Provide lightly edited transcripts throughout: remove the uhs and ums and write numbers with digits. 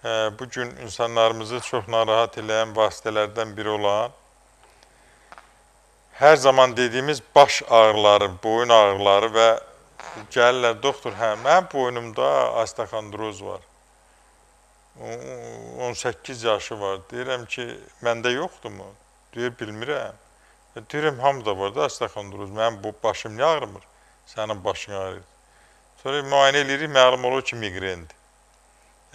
Bugün insanlarımızı çok narahat edən vasitələrdən biri olan hər zaman dediyimiz baş ağrıları, boyun ağrıları və gəlirlər, doktor, mənim boynumda osteoxondroz var. 18 yaşı var. Deyirəm ki, məndə yoxdur mu? Deyir, bilmirəm. Deyirəm, hamıda var da osteoxondroz. Mənim bu başım niyə ağrımır? Sənin başın ağrır. Sonra müayinə edirik, məlum olur ki, miqrendir.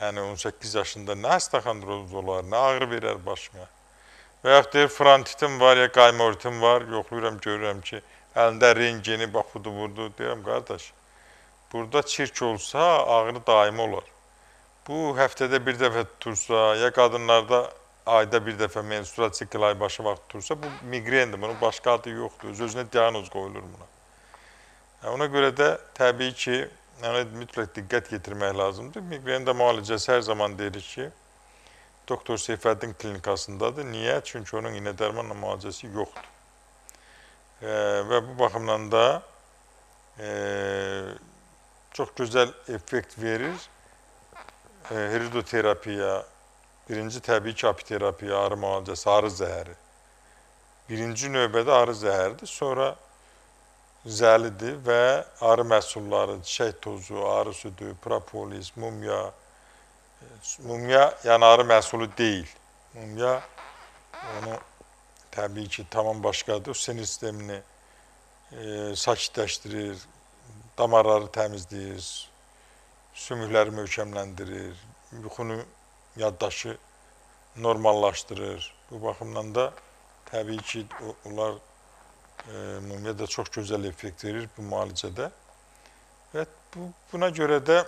Yəni 18 yaşında nə osteoxondroz olar, nə ağrı verər başına. Və yaxud deyir, frontitim var, ya qaymortim var, yoxlayıram, görürəm ki, əlində rengeni, bax, budu, budu. Deyirəm, qardaş, burada çirk olsa ağrı daimi olar. Bu, həftədə bir dəfə tutursa, ya qadınlarda ayda bir dəfə menstrual sikl ay başı vaxt tutursa, bu miqrendir, bunun başqa adı yoxdur, öz-özünə diagnoz qoyulur buna. Ona görə də təbii ki, mütləq diqqət yetirmək lazımdır. Miqrenin də müalicəsi hər zaman deyirik ki, Doktor Seyfəddin klinikasındadır. Niyə? Çünki onun iynə dərmanla müalicəsi yoxdur. Və bu baxımdan da çox gözəl effekt verir. Hiridoterapiya, birinci təbii ki, apiterapiya, ağrı müalicəsi, ağrı zəhəri. Birinci növbədə ağrı zəhəridir, sonra zəlidir və ağrı məhsulları, çiçək tozu, ağrı südü, propolis, mumya. Mumya, yəni ağrı məhsulu deyil. Mumya, onu təbii ki, tamam başqadır. Sinir sistemini sakitləşdirir, damarları təmizləyir, sümükləri möhkəmləndirir, yuxunu, yaddaşı normallaşdırır. Bu baxımdan da təbii ki, onlar mumya da çox gözəl effekt verir bu müalicədə. Və buna görə də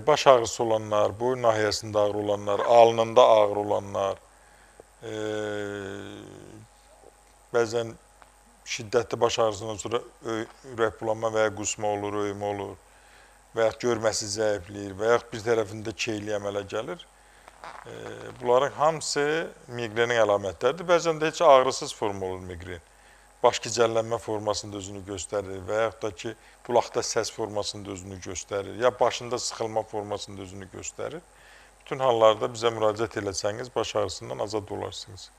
baş ağrısı olanlar, boyun nahiyəsində ağrı olanlar, alnında ağrı olanlar, bəzən şiddətli baş ağrısından sonra ürək bulanma və ya qusma olur, öymə olur və ya görməsi zəifləyir və ya bir tərəfində keyli əmələ gəlir. Bunların hamısı miqrenin əlamətləridir. Bəzən də heç ağrısız forma olur miqren. Baş gicəllənmə formasında özünü göstərir və yaxud da ki, qulaqda səs formasında özünü göstərir, ya başında sıxılma formasında özünü göstərir. Bütün hallarda bizə müraciət eləsəniz, baş ağrısından azad olarsınız.